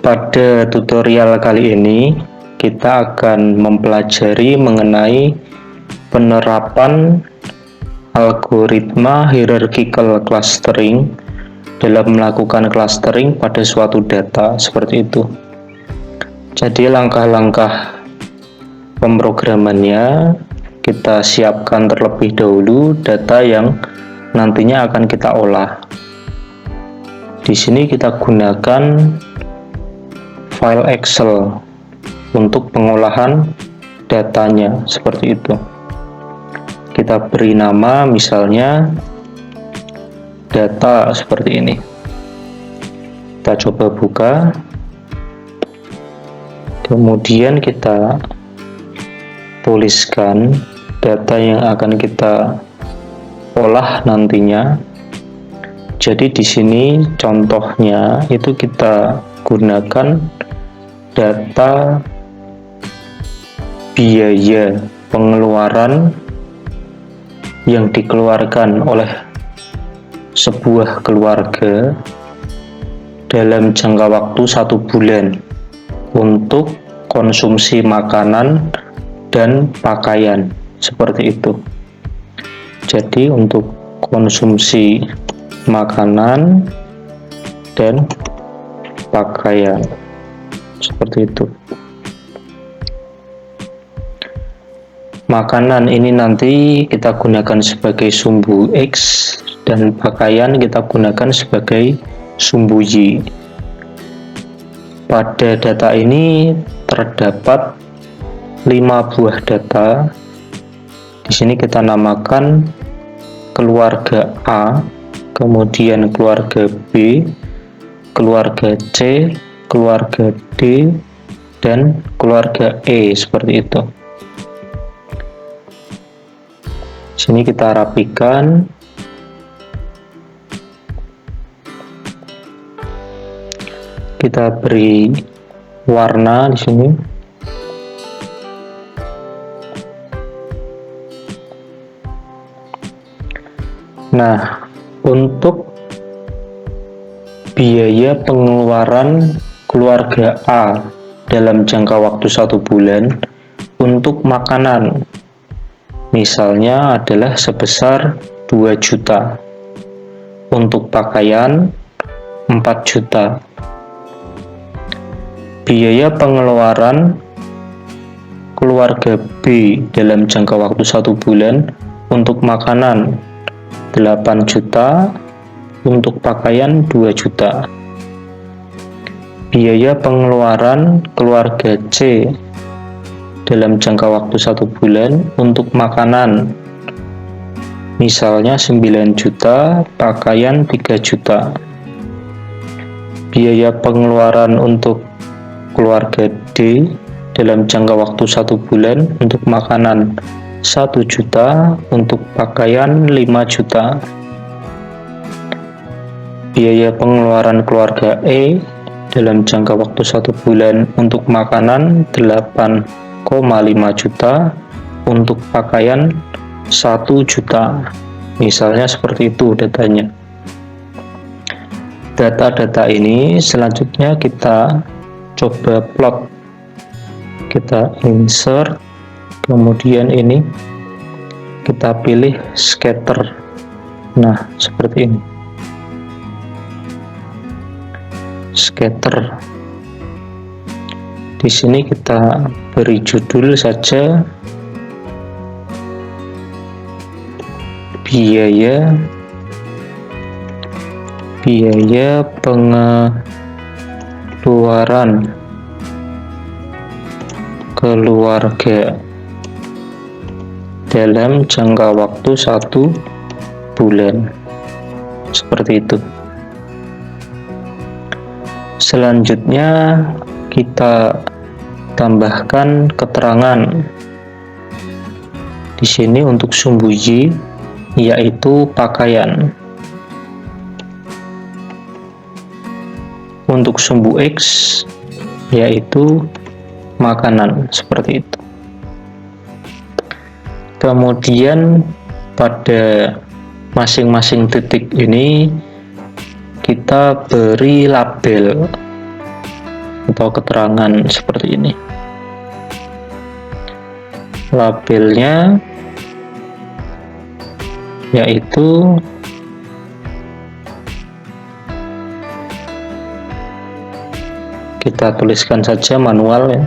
Pada tutorial kali ini, kita akan mempelajari mengenai penerapan algoritma hierarchical clustering dalam melakukan clustering pada suatu data, seperti itu. Jadi langkah-langkah pemrogramannya kita siapkan terlebih dahulu data yang nantinya akan kita olah. Di sini kita gunakan file Excel untuk pengolahan datanya, seperti itu. Kita beri nama misalnya data seperti ini. Kita coba buka. Kemudian kita tuliskan data yang akan kita olah nantinya. Jadi di sini contohnya itu kita gunakan data biaya pengeluaran yang dikeluarkan oleh sebuah keluarga dalam jangka waktu 1 bulan untuk konsumsi makanan dan pakaian, seperti itu. Jadi untuk konsumsi makanan dan pakaian, seperti itu. Makanan ini nanti kita gunakan sebagai sumbu X dan pakaian kita gunakan sebagai sumbu Y. Pada data ini terdapat 5 buah data. Di sini kita namakan keluarga A, kemudian keluarga B, keluarga C, keluarga D, dan keluarga E, seperti itu. Sini kita rapikan. Kita beri warna di sini. Nah, untuk biaya pengeluaran keluarga A dalam jangka waktu 1 bulan untuk makanan misalnya adalah sebesar 2 juta, untuk pakaian 4 juta. Biaya pengeluaran keluarga B dalam jangka waktu 1 bulan untuk makanan 8 juta, untuk pakaian 2 juta. Biaya pengeluaran keluarga C dalam jangka waktu 1 bulan untuk makanan misalnya 9 juta, pakaian 3 juta. Biaya pengeluaran untuk keluarga D dalam jangka waktu 1 bulan untuk makanan 1 juta, untuk pakaian 5 juta. Biaya pengeluaran keluarga E dalam jangka waktu 1 bulan untuk makanan 8,5 juta, untuk pakaian 1 juta. Misalnya seperti itu datanya. Data-data ini selanjutnya kita coba plot. Kita insert, kemudian ini kita pilih scatter. Nah, seperti ini. Scatter. Di sini kita beri judul saja biaya pengeluaran keluarga dalam jangka waktu 1 bulan, seperti itu. Selanjutnya kita tambahkan keterangan di sini untuk sumbu Y, yaitu pakaian. Untuk sumbu X yaitu makanan, seperti itu. Kemudian pada masing-masing titik ini kita beri label. atau keterangan seperti ini. Labelnya yaitu kita tuliskan saja manual ya.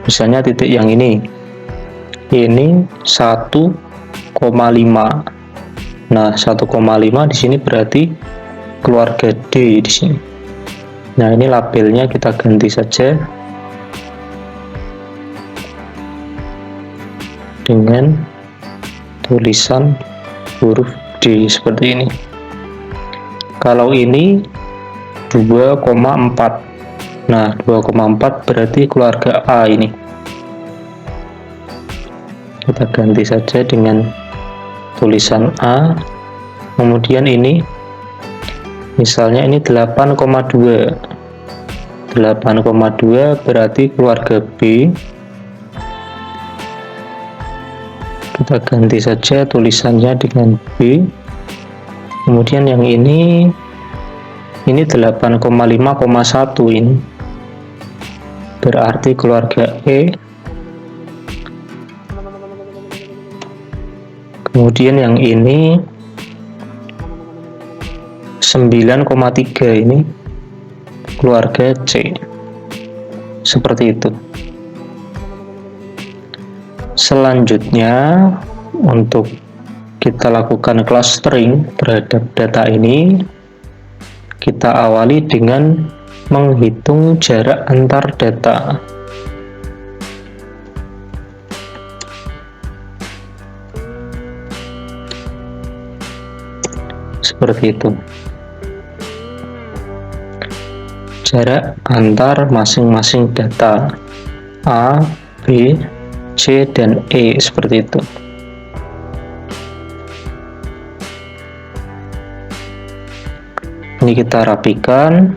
Misalnya titik yang ini 1,5. Nah, 1,5 di sini berarti keluarga D di sini. Nah, ini labelnya kita ganti saja dengan tulisan huruf D seperti ini. Kalau ini 2,4. Nah, 2,4 berarti keluarga A ini. Kita ganti saja dengan tulisan A. Kemudian ini misalnya ini 8,2. 8,2 berarti keluarga B. Kita ganti saja tulisannya dengan B. Kemudian yang ini 8,5,1 ini berarti keluarga E. Kemudian yang ini 9,3 ini keluarga C. Seperti itu. Selanjutnya untuk kita lakukan clustering terhadap data ini, kita awali dengan menghitung jarak antar data. Seperti itu. Jarak antar masing-masing data A, B, C, dan E seperti itu. Ini kita rapikan.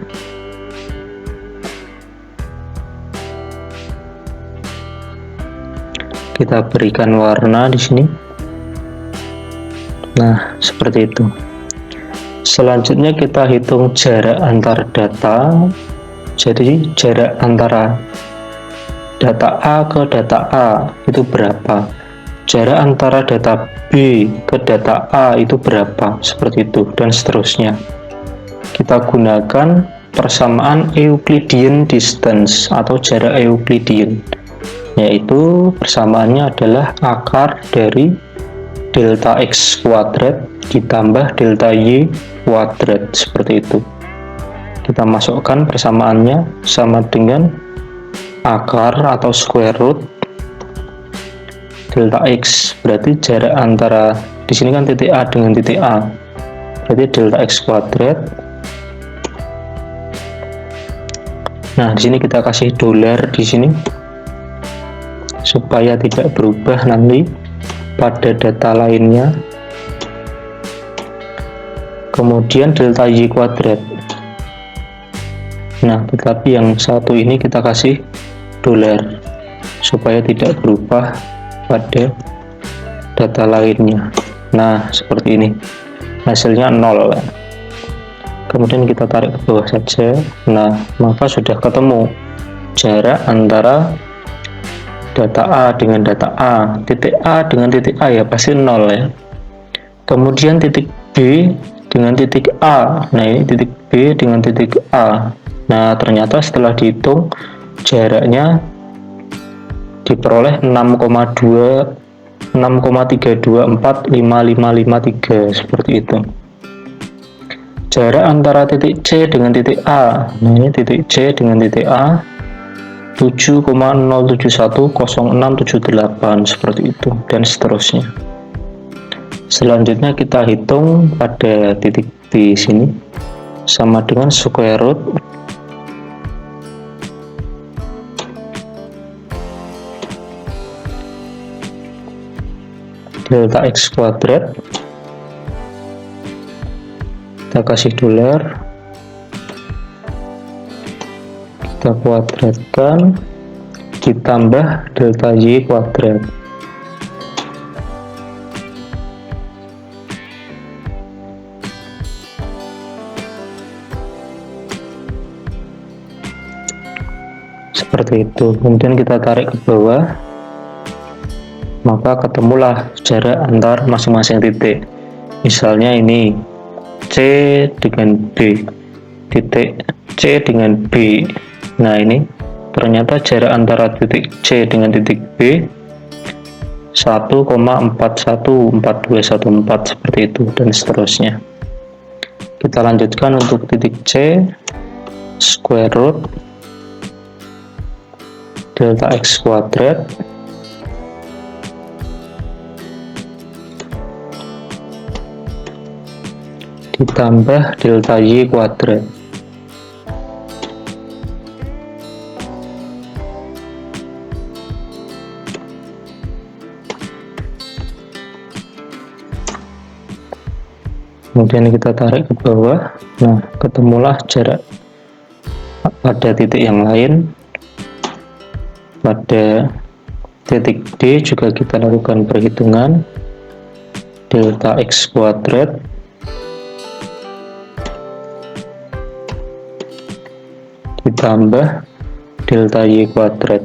Kita berikan warna di sini. Nah, seperti itu. Selanjutnya kita hitung jarak antar data. Jadi jarak antara data A ke data A itu berapa? Jarak antara data B ke data A itu berapa? Seperti itu dan seterusnya. Kita gunakan persamaan Euclidean distance atau jarak Euclidean, yaitu persamaannya adalah akar dari delta X kuadrat ditambah delta Y kuadrat, seperti itu. Kita masukkan persamaannya sama dengan akar atau square root delta X, berarti jarak antara di sini kan titik A dengan titik A, berarti delta X kuadrat. Nah, di sini kita kasih dolar di sini supaya tidak berubah nanti pada data lainnya. Kemudian delta Y kuadrat. Nah, tetapi yang satu ini kita kasih dolar supaya tidak berubah pada data lainnya. Nah, seperti ini. Hasilnya 0. Kemudian kita tarik ke bawah saja. Nah, maka sudah ketemu jarak antara data A dengan data A. Titik A dengan titik A ya pasti 0 ya. Kemudian titik B dengan titik A. Nah, ini titik B dengan titik A. Nah, ternyata setelah dihitung jaraknya diperoleh 6,3245553 seperti itu. Jarak antara titik C dengan titik A. Nah, ini titik C dengan titik A 7,0710678 seperti itu dan seterusnya. Selanjutnya kita hitung pada titik di sini sama dengan square root delta X kuadrat. Kita kasih dolar, kita kuadratkan ditambah delta Y kuadrat. seperti itu. Kemudian kita tarik ke bawah, maka ketemulah jarak antar masing-masing titik. Misalnya ini C dengan B, titik C dengan B. Nah, ini ternyata jarak antara titik C dengan titik B 1,414214 seperti itu, dan seterusnya. Kita lanjutkan untuk titik C, square root delta x kuadrat ditambah delta y kuadrat. Kemudian kita tarik ke bawah. Nah, ketemulah jarak pada titik yang lain. Pada titik D juga kita lakukan perhitungan delta x kuadrat ditambah delta y kuadrat.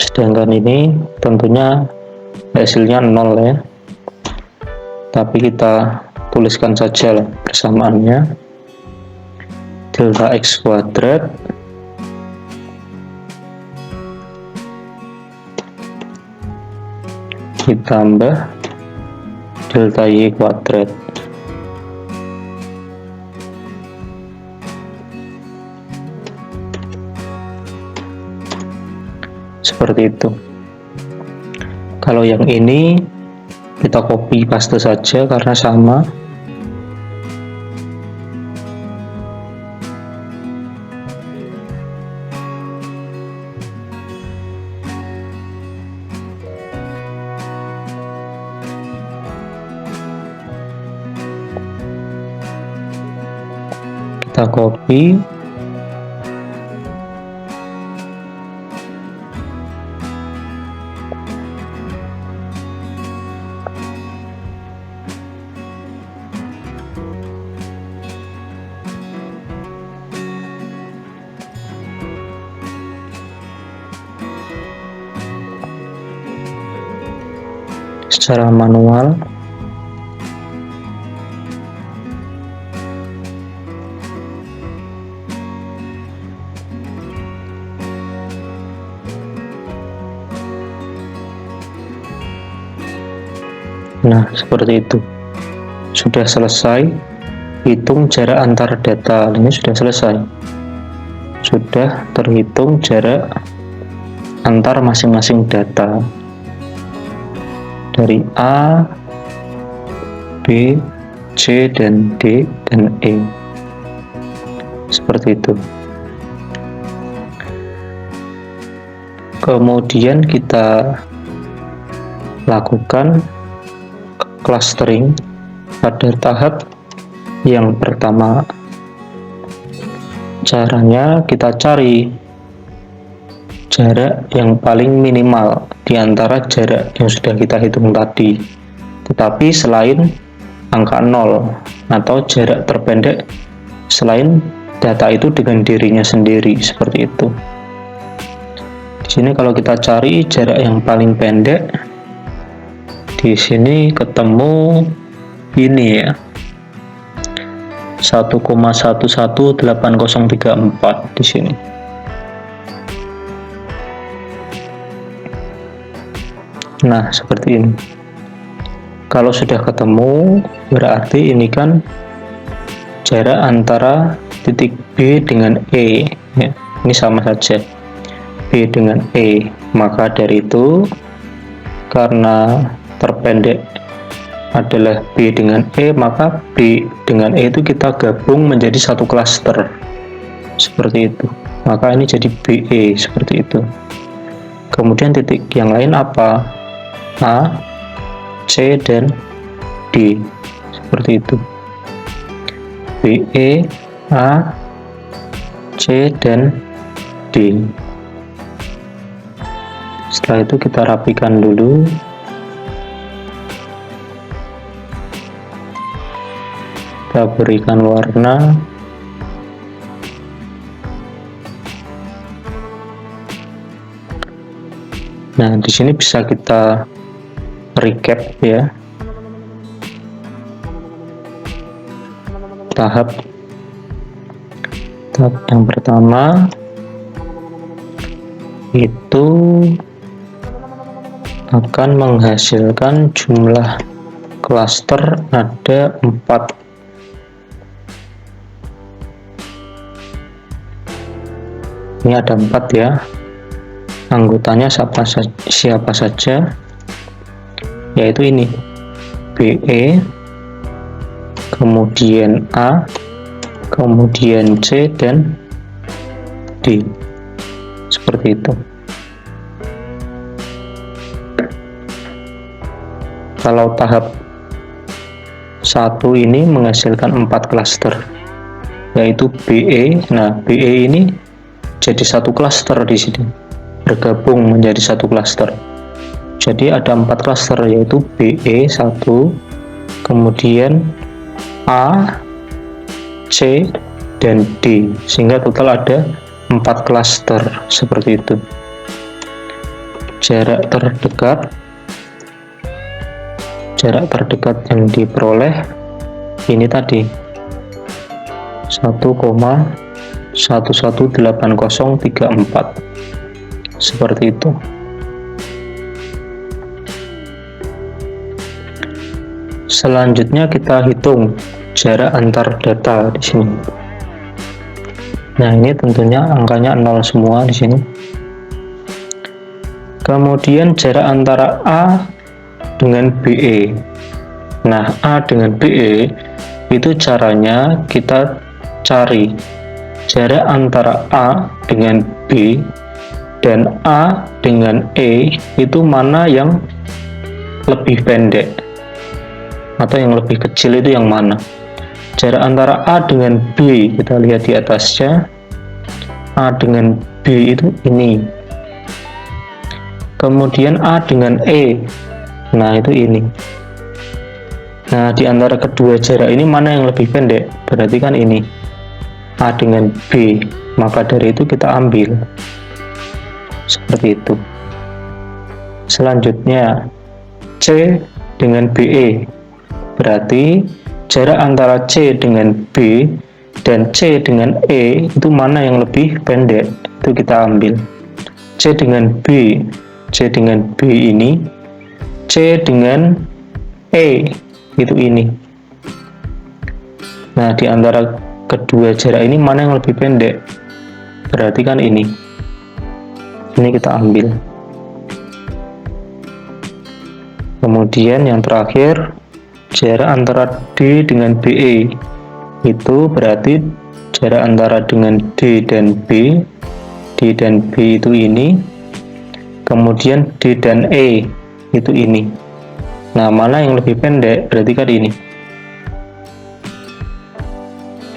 Sedangkan ini tentunya hasilnya 0 ya, tapi kita tuliskan saja persamaannya, delta x kuadrat ditambah delta y kuadrat. Seperti itu. Kalau yang ini kita copy paste saja karena sama. Kita copy, secara manual. Nah, seperti itu. Sudah selesai hitung jarak antar data. Ini sudah selesai. Sudah terhitung jarak antar masing-masing data dari A, B, C, dan D, dan E. Seperti itu. Kemudian kita lakukan clustering pada tahap yang pertama. Caranya kita cari jarak yang paling minimal di antara jarak yang sudah kita hitung tadi, tetapi selain angka 0, atau jarak terpendek selain data itu dengan dirinya sendiri, seperti itu. Di sini kalau kita cari jarak yang paling pendek, di sini ketemu ini ya, 1,118034 di sini. Nah, seperti ini. Kalau sudah ketemu, berarti ini kan jarak antara titik B dengan E ya. Ini sama saja, B dengan E. Maka dari itu, karena terpendek adalah B dengan E, maka B dengan E itu kita gabung menjadi satu klaster, seperti itu. Maka ini jadi BE, seperti itu. Kemudian titik yang lain apa? A, C, dan D, seperti itu. BE, A, C, dan D, Setelah itu kita rapikan dulu. Kita berikan warna. Nah, di sini bisa kita recap ya. Tahap yang pertama itu akan menghasilkan jumlah klaster ada 4. Ini ada 4 ya. Anggotanya siapa saja, yaitu ini BE, kemudian A, kemudian C dan D, seperti itu. Kalau tahap 1 ini menghasilkan 4 klaster, yaitu BE. Nah, BE ini jadi satu klaster di sini, bergabung menjadi satu klaster. Jadi ada 4 klaster, yaitu BE 1, kemudian A, C, dan D, sehingga total ada 4 klaster seperti itu. Jarak terdekat yang diperoleh ini tadi 1,118034, seperti itu. Selanjutnya kita hitung jarak antar data di sini. Nah, ini tentunya angkanya 0 semua di sini. Kemudian jarak antara A dengan BE. Nah, A dengan BE itu caranya kita cari jarak antara A dengan B dan A dengan E itu mana yang lebih pendek atau yang lebih kecil, itu yang mana. Jarak antara A dengan B kita lihat di atasnya, A dengan B itu ini. Kemudian A dengan E, nah itu ini. Nah, di antara kedua jarak ini mana yang lebih pendek? Berarti kan ini A dengan B, maka dari itu kita ambil seperti itu. Selanjutnya C dengan BE, berarti jarak antara C dengan B dan C dengan E itu mana yang lebih pendek, itu kita ambil. C dengan B ini, C dengan E itu ini. Nah, di antara kedua jarak ini mana yang lebih pendek? Berarti kan ini kita ambil. Kemudian yang terakhir, jarak antara D dengan BE itu berarti jarak antara dengan D dan B. D dan B itu ini. Kemudian D dan E itu ini. Nah, mana yang lebih pendek? Berarti kan ini.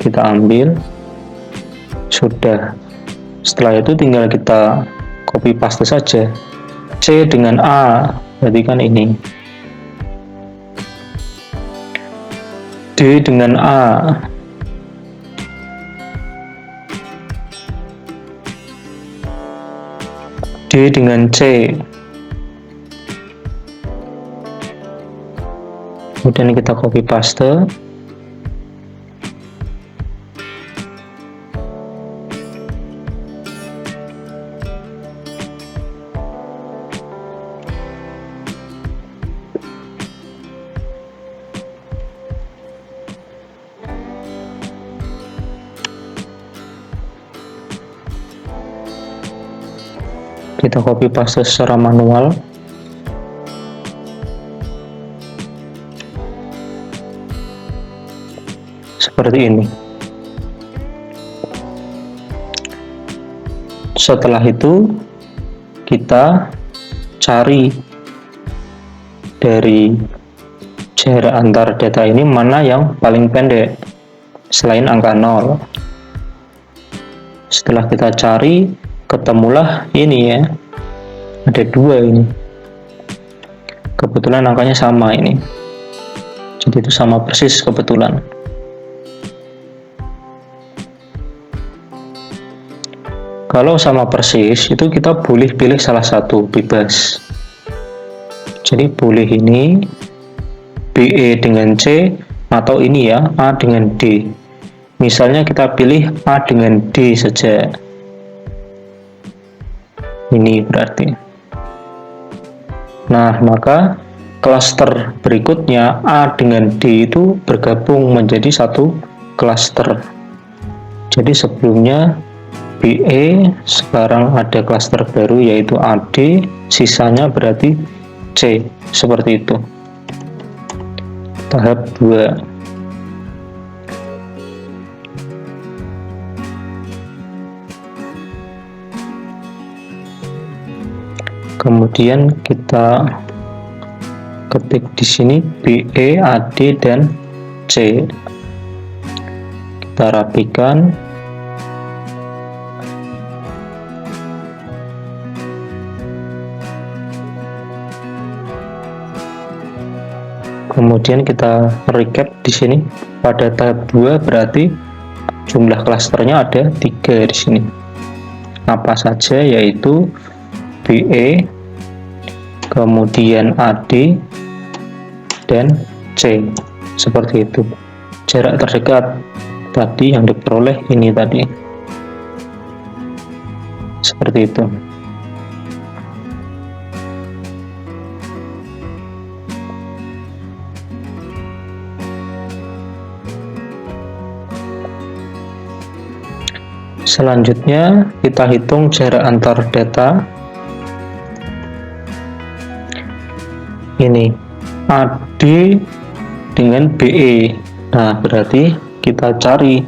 Kita ambil. Sudah. Setelah itu tinggal kita copy paste saja. C dengan A, berarti kan ini. D dengan A. D dengan C. Kemudian kita copy paste. Kita copy paste secara manual. Seperti ini. Setelah itu kita cari dari jarak antar data ini mana yang paling pendek selain angka 0. Setelah kita cari, ketemulah ini ya, ada 2 ini, kebetulan angkanya sama ini, jadi itu sama persis kebetulan. Kalau sama persis itu kita boleh pilih salah satu, bebas. Jadi boleh ini BE dengan C, atau ini ya A dengan D. Misalnya kita pilih A dengan D saja. Ini berarti. Nah, maka klaster berikutnya A dengan D itu bergabung menjadi satu klaster. Jadi sebelumnya BE, sekarang ada klaster baru yaitu AD, sisanya berarti C, seperti itu. Tahap 2. Kemudian kita ketik di sini BE, AD, dan C. Kita rapikan. Kemudian kita recap di sini. Pada tahap 2 berarti jumlah klasternya ada 3 di sini. Apa saja? Yaitu BE, kemudian AD, dan C. Seperti itu. Jarak terdekat tadi yang diperoleh ini tadi. Seperti itu. Selanjutnya kita hitung jarak antar data. Ini AD dengan BE. Nah, berarti kita cari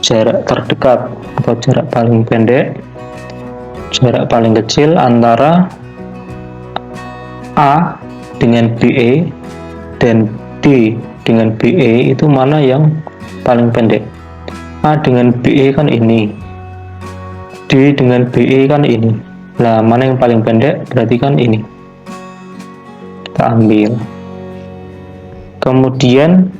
jarak terdekat atau jarak paling pendek, jarak paling kecil antara A dengan BE dan D dengan BE, itu mana yang paling pendek. A dengan BE kan ini, D dengan BE kan ini. Nah, mana yang paling pendek? Berarti kan ini. Kita ambil. Kemudian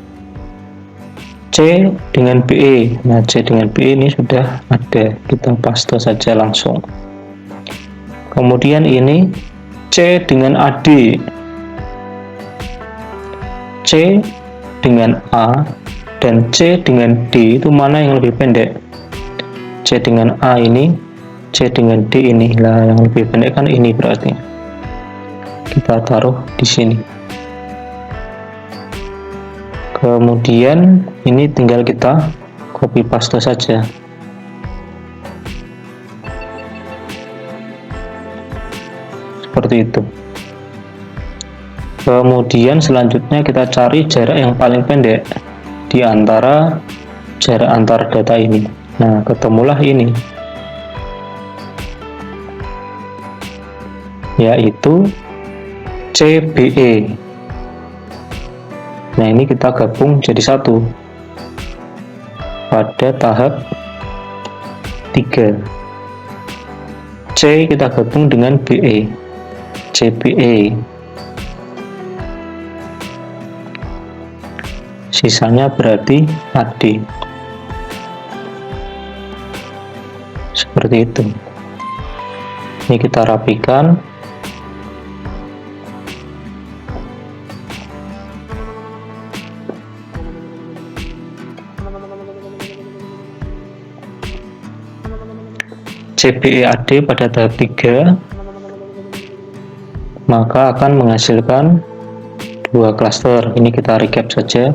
C dengan BE. Nah, C dengan BE ini sudah ada. Kita paste saja langsung. Kemudian ini C dengan AD. C dengan A dan C dengan D itu mana yang lebih pendek? C dengan A ini, C dengan D ini. Lah, yang lebih pendek kan ini berarti. Kita taruh di sini. Kemudian ini tinggal kita copy paste saja. Seperti itu. Kemudian selanjutnya kita cari jarak yang paling pendek di antara jarak antar data ini. Nah, ketemulah ini, yaitu CBE. Nah, ini kita gabung jadi satu pada tahap 3. C kita gabung dengan BE, CBE. Sisanya berarti AD. Seperti itu. Ini kita rapikan. CBE-AD pada tahap 3 maka akan menghasilkan 2 klaster. Ini kita recap saja.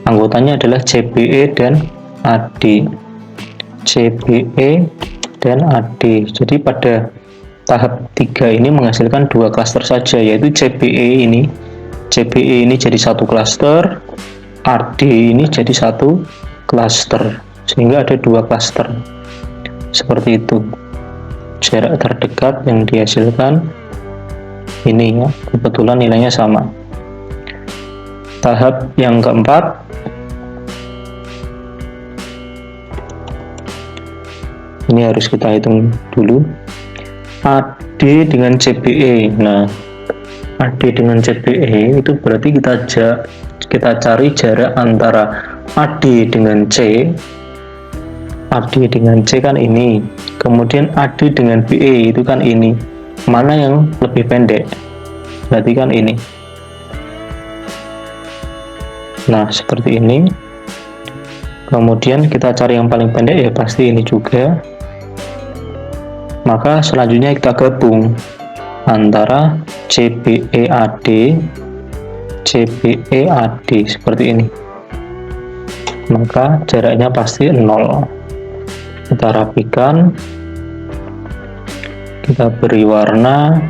Anggotanya adalah CBE dan AD. CBE dan AD. Jadi pada tahap 3 ini menghasilkan 2 klaster saja, yaitu CBE ini. CBE ini jadi satu klaster, AD ini jadi satu klaster, sehingga ada 2 klaster. Seperti itu. Jarak terdekat yang dihasilkan ini ya, kebetulan nilainya sama. Tahap yang keempat, ini harus kita hitung dulu. AD dengan CBE. Nah, AD dengan CBE itu berarti kita cari jarak antara AD dengan C. AD dengan C kan ini, kemudian AD dengan BE itu kan ini. Mana yang lebih pendek? Berarti kan ini. Nah, seperti ini. Kemudian kita cari yang paling pendek, ya pasti ini juga. Maka selanjutnya kita gabung antara CBEAD seperti ini. Maka jaraknya pasti 0. Kita rapikan, kita beri warna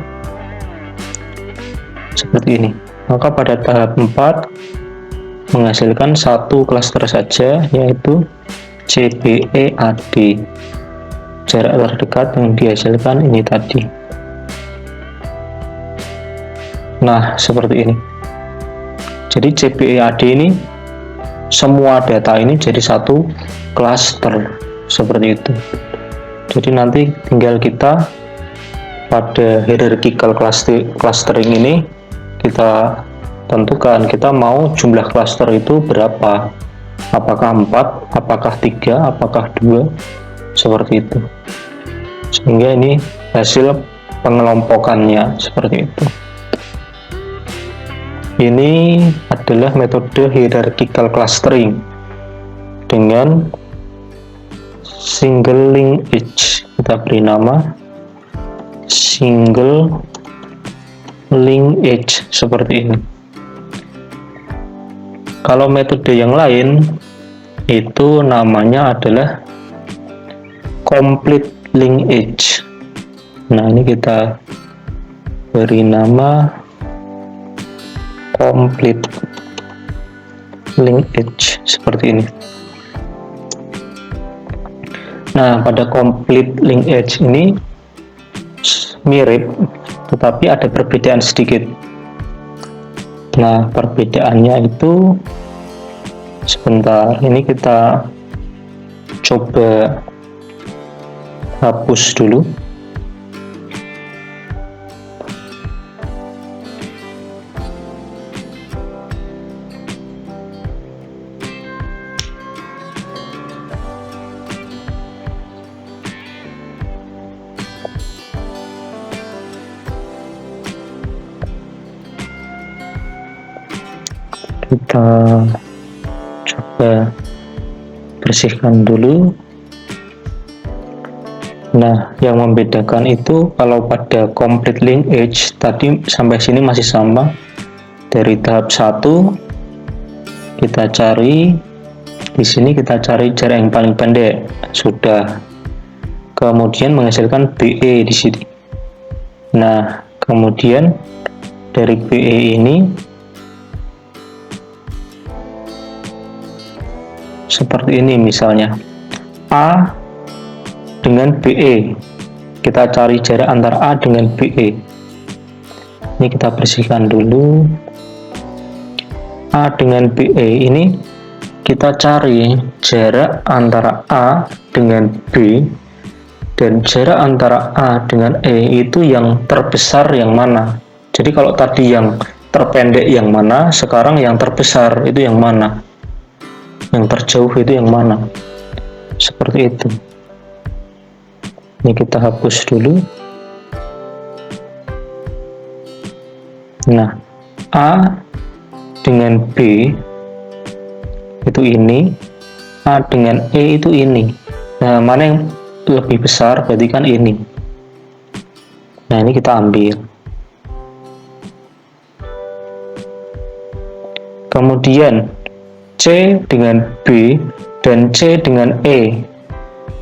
seperti ini. Maka pada tahap 4 menghasilkan satu klaster saja, yaitu CBEAD. Jarak terdekat yang dihasilkan ini tadi. Nah, seperti ini. Jadi CBEAD ini, semua data ini jadi satu klaster seperti itu. Jadi nanti tinggal kita pada hierarchical clustering ini kita tentukan kita mau jumlah klaster itu berapa, apakah 4, apakah 3, apakah 2, seperti itu. Sehingga ini hasil pengelompokannya seperti itu. Ini adalah metode hierarchical clustering dengan single linkage. Kita beri nama single linkage seperti ini. Kalau metode yang lain itu namanya adalah complete linkage. Nah, ini kita beri nama complete linkage seperti ini. Nah, pada complete linkage ini mirip, tetapi ada perbedaan sedikit. Nah, perbedaannya itu sebentar, ini kita coba hapus dulu. Kita coba bersihkan dulu. Nah, yang membedakan itu kalau pada complete linkage tadi sampai sini masih sama. Dari tahap 1 kita cari, di sini kita cari jarak yang paling pendek, sudah. Kemudian menghasilkan BE di sini. Nah, kemudian dari BE ini seperti ini, misalnya A dengan BE, kita cari jarak antara A dengan BE. Ini kita bersihkan dulu. A dengan BE ini kita cari jarak antara A dengan B, dan jarak antara A dengan E itu yang terbesar yang mana. Jadi kalau tadi yang terpendek yang mana, sekarang yang terbesar itu yang mana, yang terjauh itu yang mana, seperti itu. Ini kita hapus dulu. Nah, A dengan B itu ini, A dengan E itu ini. Nah, mana yang lebih besar, berarti kan ini. Nah, ini kita ambil. Kemudian C dengan B dan C dengan E.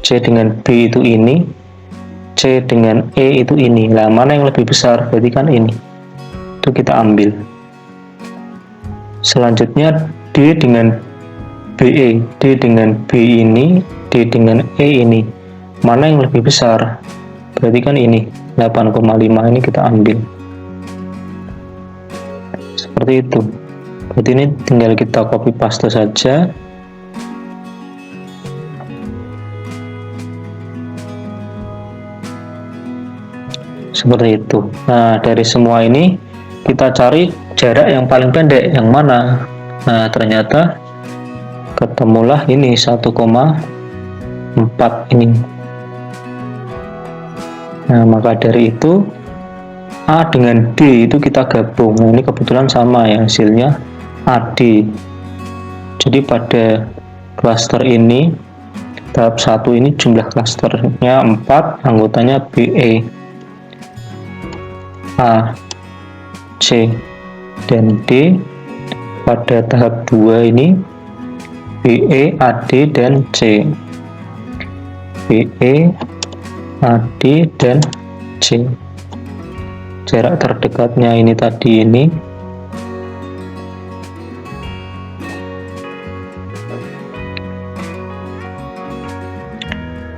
C dengan B itu ini, C dengan E itu ini. Nah, mana yang lebih besar, berarti kan ini. Itu kita ambil. Selanjutnya D dengan BE, D dengan B ini, D dengan E ini. Mana yang lebih besar, berarti kan ini, 8,5. Ini kita ambil. Seperti itu. Berarti ini tinggal kita copy paste saja. seperti itu. Nah, dari semua ini kita cari jarak yang paling pendek yang mana. Nah, ternyata ketemulah ini 1,4 ini. Nah, maka dari itu A dengan D itu kita gabung. Nah, ini kebetulan sama ya, hasilnya AD. Jadi pada klaster ini, tahap 1 ini jumlah klasternya 4, anggotanya BE, A, C, dan D. Pada tahap 2 ini BE, AD, dan C. BE, AD, dan C. Jarak terdekatnya ini tadi ini.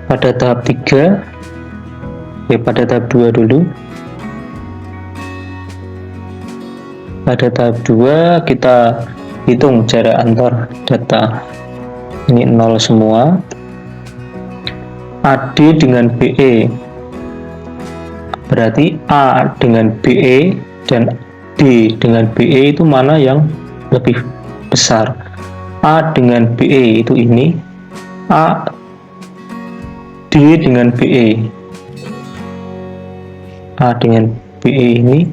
Pada tahap 3, pada tahap 2 dulu. Pada tahap 2 kita hitung jarak antar data. Ini 0 semua. AD dengan BE. Berarti A dengan BE dan D dengan BE itu mana yang lebih besar? A dengan BE itu ini, A D dengan BE. A dengan BE ini,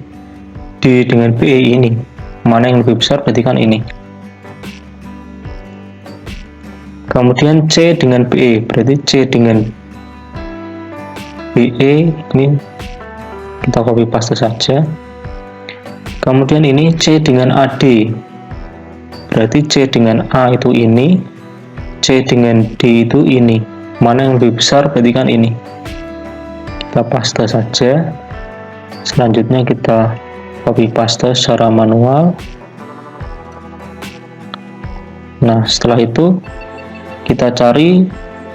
D dengan BE ini. Mana yang lebih besar? Berarti kan ini. Kemudian C dengan BE, berarti C dengan BE ini kita copy paste saja. Kemudian ini C dengan AD, berarti C dengan A itu ini, C dengan D itu ini. Mana yang lebih besar? Berarti kan ini. Kita paste saja. Selanjutnya kita copy paste secara manual. Nah, setelah itu kita cari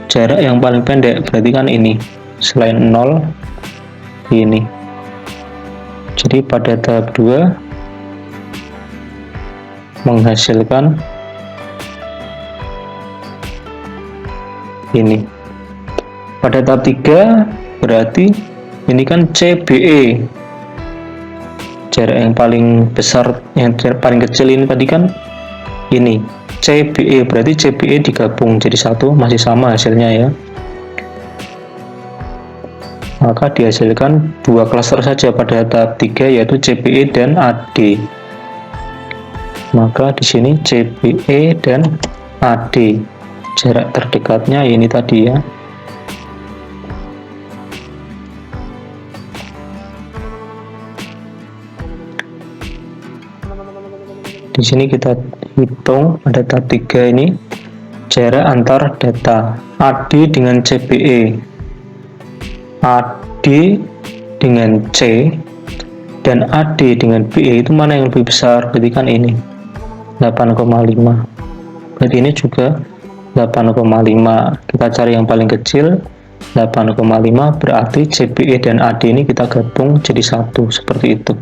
jarak yang paling pendek, berarti kan ini, selain 0 ini. Jadi pada tahap 2 menghasilkan ini. Pada tahap 3 berarti ini kan CBE, jarak yang paling besar, yang paling kecil ini tadi kan ini CBE, berarti CBE digabung jadi satu, masih sama hasilnya ya. Maka dihasilkan 2 klaster saja pada tahap 3, yaitu CBE dan AD. Maka di sini CBE dan AD, jarak terdekatnya ini tadi ya. Di sini kita hitung pada tahap 3 ini jarak antar data AD dengan CBE, AD dengan C, dan AD dengan BE itu mana yang lebih besar? Berarti kan ini 8,5. Berarti ini juga 8,5. Kita cari yang paling kecil 8,5, berarti CBE dan AD ini kita gabung jadi satu, seperti itu.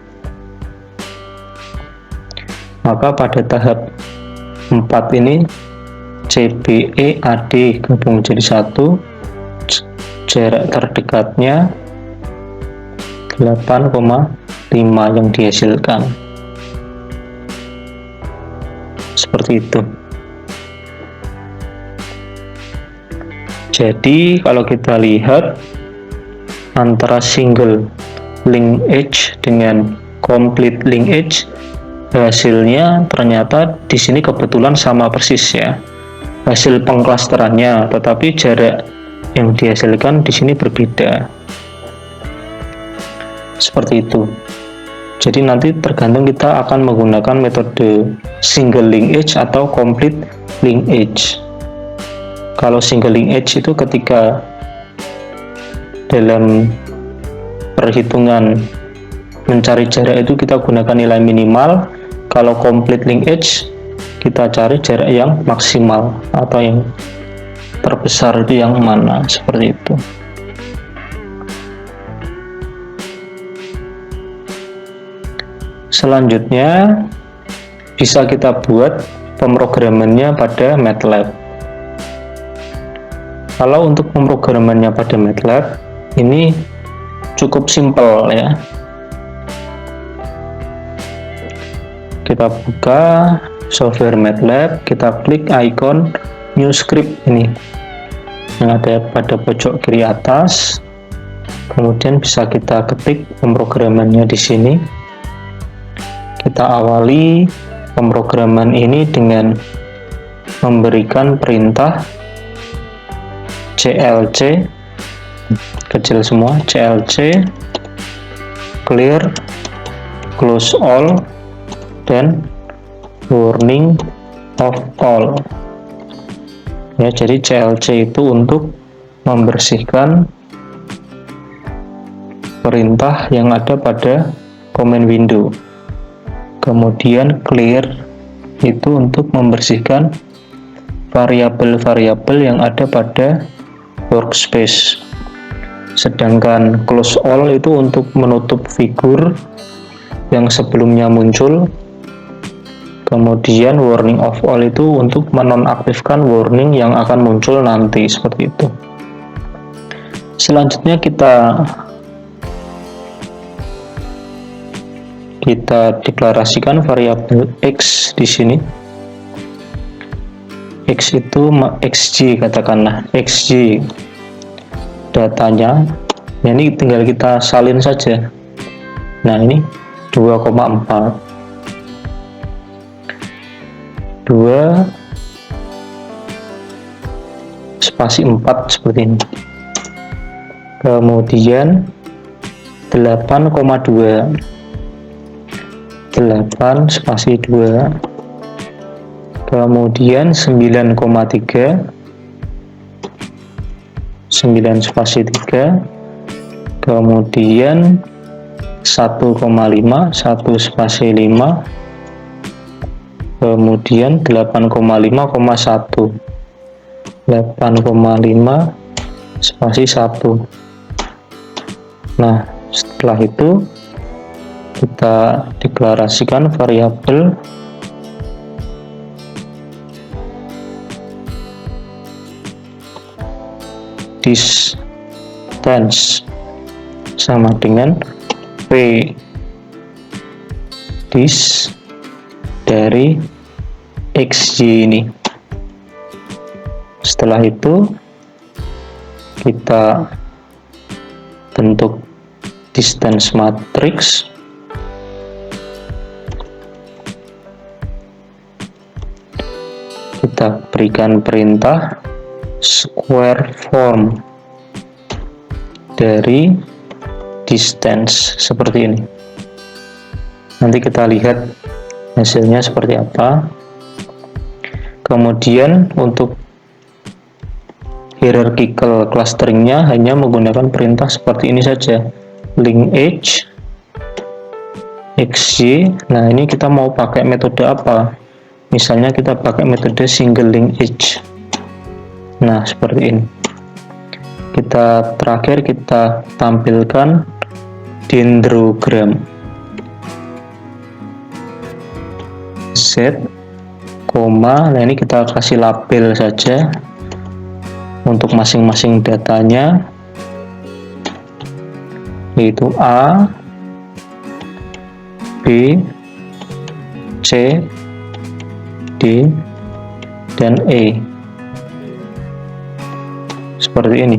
Maka pada tahap 4 ini CBE AD gabung jadi satu, jarak terdekatnya 8,5 yang dihasilkan, seperti itu. Jadi kalau kita lihat antara single linkage dengan complete linkage, hasilnya ternyata di sini kebetulan sama persis ya, hasil pengklasterannya, tetapi jarak yang dihasilkan di sini berbeda, seperti itu. Jadi nanti tergantung kita akan menggunakan metode single linkage atau complete linkage. Kalau single linkage itu ketika dalam perhitungan mencari jarak itu kita gunakan nilai minimal. Kalau complete linkage kita cari jarak yang maksimal atau yang terbesar itu yang mana, seperti itu. Selanjutnya bisa kita buat pemrogramannya pada MATLAB. Kalau untuk pemrogramannya pada MATLAB ini cukup simpel ya. Kita buka software MATLAB, kita klik icon new script ini yang ada pada pojok kiri atas. Kemudian bisa kita ketik pemrogramannya di sini. Kita awali pemrograman ini dengan memberikan perintah clc, kecil semua, clc clear, close all, dan warning of all ya. Jadi clc itu untuk membersihkan perintah yang ada pada command window, kemudian clear itu untuk membersihkan variabel-variabel yang ada pada workspace, sedangkan close all itu untuk menutup figur yang sebelumnya muncul. Kemudian warning of all itu untuk menonaktifkan warning yang akan muncul nanti, seperti itu. Selanjutnya kita deklarasikan variabel x di sini. X itu xj, katakanlah xj datanya. Nah, ini tinggal kita salin saja. Nah, ini 2,4 2 spasi 4 seperti ini. Kemudian 8,2 8 spasi 2, kemudian 9,3 9 spasi 3, kemudian 1,5 1 spasi 5, kemudian 8,5,1 8,5 spasi 1. Nah, setelah itu kita deklarasikan variabel distance sama dengan p dis dari xj ini. Setelah itu kita bentuk distance matrix. Kita berikan perintah square form dari distance seperti ini. Nanti kita lihat hasilnya seperti apa. Kemudian untuk hierarchical clusteringnya hanya menggunakan perintah seperti ini saja, link edge xj. Nah, ini kita mau pakai metode apa? Misalnya kita pakai metode single link edge. Nah, seperti ini. Terakhir kita tampilkan dendrogram z, koma. Nah, ini kita kasih label saja untuk masing-masing datanya, yaitu A, B, C, D, dan E. Seperti ini.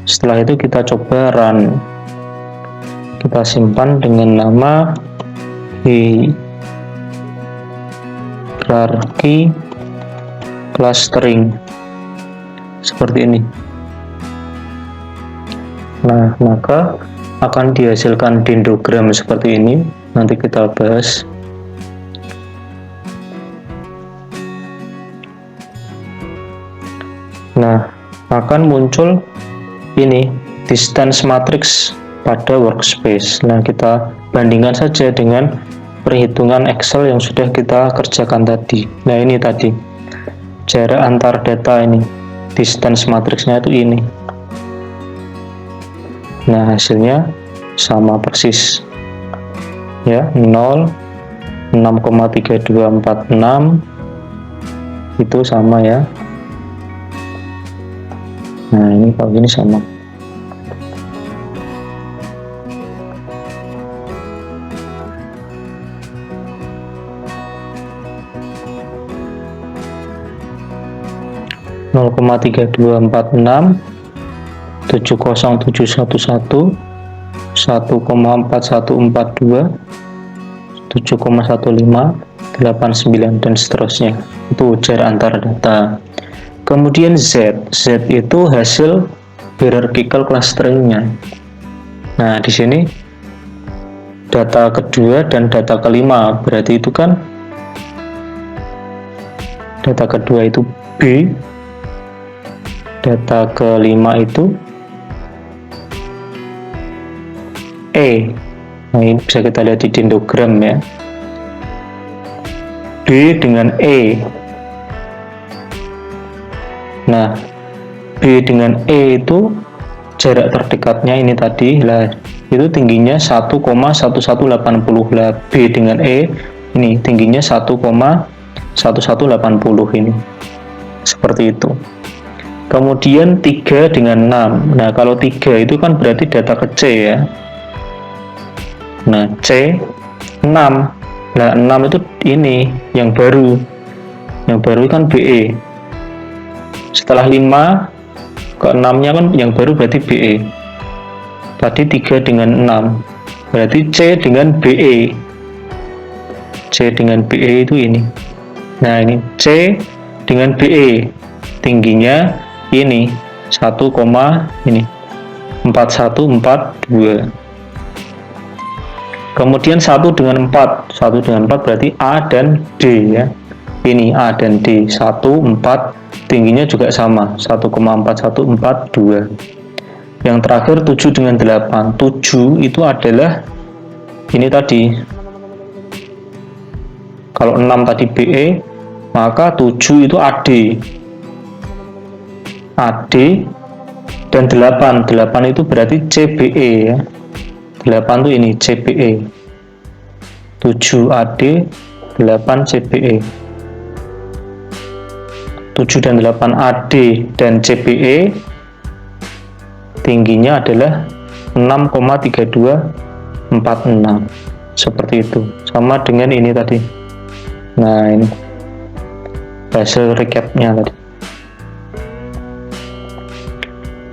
Setelah itu kita coba run. Kita simpan dengan nama hierarchy clustering. Seperti ini. Nah, maka akan dihasilkan dendrogram seperti ini. Nanti kita bahas. Nah, akan muncul ini distance matrix pada workspace. Nah, kita bandingkan saja dengan perhitungan Excel yang sudah kita kerjakan tadi. Nah, ini tadi jarak antar data, ini distance matrixnya itu ini. Nah, hasilnya sama persis ya, 0, 6,3246 itu sama ya. Nah, ini kalau gini sama. 0,3246, 70711, 1,4142, 7,15, 89 dan seterusnya. Itu jarak antar data. Kemudian Z itu hasil hierarchical clusteringnya. Nah, di sini data kedua dan data kelima, berarti itu kan data kedua itu B, data kelima itu E. Nah, ini bisa kita lihat di dendrogram ya. B dengan E. Nah, B dengan E itu jarak terdekatnya ini tadi lah, itu tingginya 1,1180 lah. B dengan E ini tingginya 1,1180 ini. Seperti itu. Kemudian 3 dengan 6. Nah, kalau 3 itu kan berarti data ke C ya. Nah, C 6. Nah, 6 itu ini yang baru. Yang baru kan BE. Setelah 5 ke 6-nya kan yang baru berarti BE. Tadi 3 dengan 6. Berarti C dengan BE. C dengan BE itu ini. Nah, ini C dengan BE. Tingginya ini 4142. Kemudian 1 dengan 4. 1 dengan 4 berarti A dan D ya. Ini A dan D. 1, 4. Tingginya juga sama, 1,4142. Yang terakhir 7 dengan 8. 7 itu adalah ini tadi. Kalau 6 tadi BE, maka 7 itu AD. AD dan 8. 8 itu berarti CBE ya. 8 itu ini CBE. 7 AD, 8 CBE. 7 dan 8 AD dan CBE tingginya adalah 6,3246. Seperti itu. Sama dengan ini tadi. Nah, ini hasil recapnya tadi.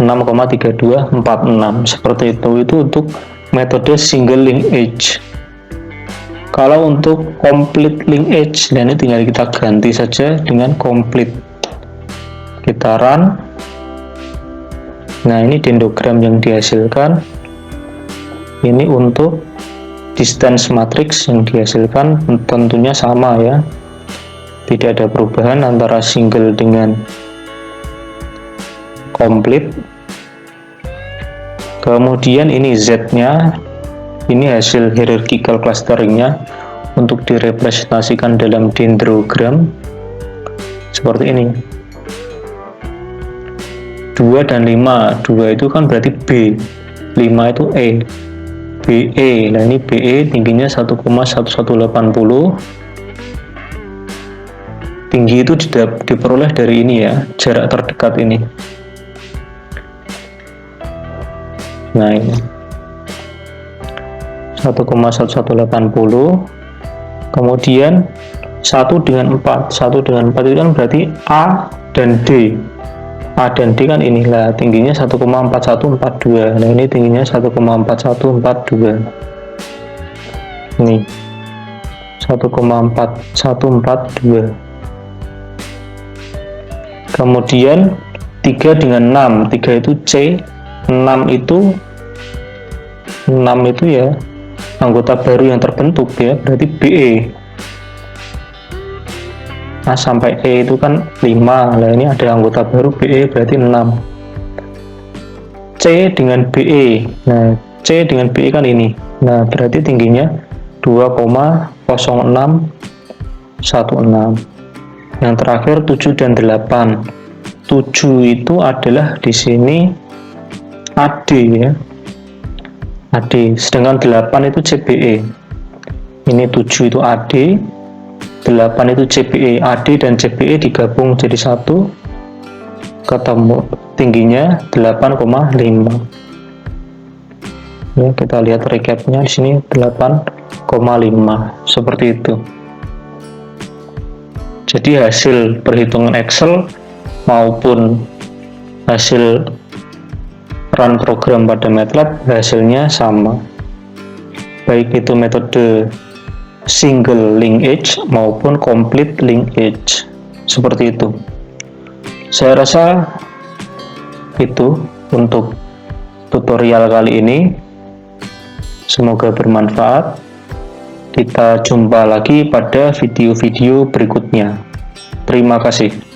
6,3246 seperti itu. Itu untuk metode single linkage. Kalau untuk complete linkage, dan ini tinggal kita ganti saja dengan complete. Kita run. Nah, ini dendrogram yang dihasilkan. Ini untuk distance matrix yang dihasilkan tentunya sama ya. Tidak ada perubahan antara single dengan complete. Kemudian ini Z-nya, ini hasil hierarchical clusteringnya untuk direpresentasikan dalam dendrogram seperti ini. 2 dan 5. 2 itu kan berarti B, 5 itu E. BE, nah ini BE tingginya 1,1180. Tinggi itu diperoleh dari ini ya, jarak terdekat ini. Nah, ini 1,1180. Kemudian 1 dengan 4. 1 dengan 4 itu kan berarti A dan D. A dan D kan inilah tingginya 1,4142. Nah, ini tingginya 1,4142. Ini 1,4142. Kemudian 3 dengan 6. 3 itu C, 6 itu ya anggota baru yang terbentuk ya, berarti BE. A sampai E itu kan 5. Nah, ini ada anggota baru BE berarti 6. C dengan BE. Nah, C dengan BE kan ini. Nah, berarti tingginya 2,0616. Yang terakhir 7 dan 8. 7 itu adalah di sini AD ya. AD, sedangkan 8 itu CBE. Ini 7 itu AD, 8 itu CBE. AD dan CBE digabung jadi satu, ketemu tingginya 8,5. Ya, kita lihat recapnya di sini 8,5 seperti itu. Jadi hasil perhitungan Excel maupun hasil run program pada MATLAB hasilnya sama, baik itu metode single linkage maupun complete linkage, seperti itu. Saya rasa itu untuk tutorial kali ini, semoga bermanfaat. Kita jumpa lagi pada video-video berikutnya. Terima kasih.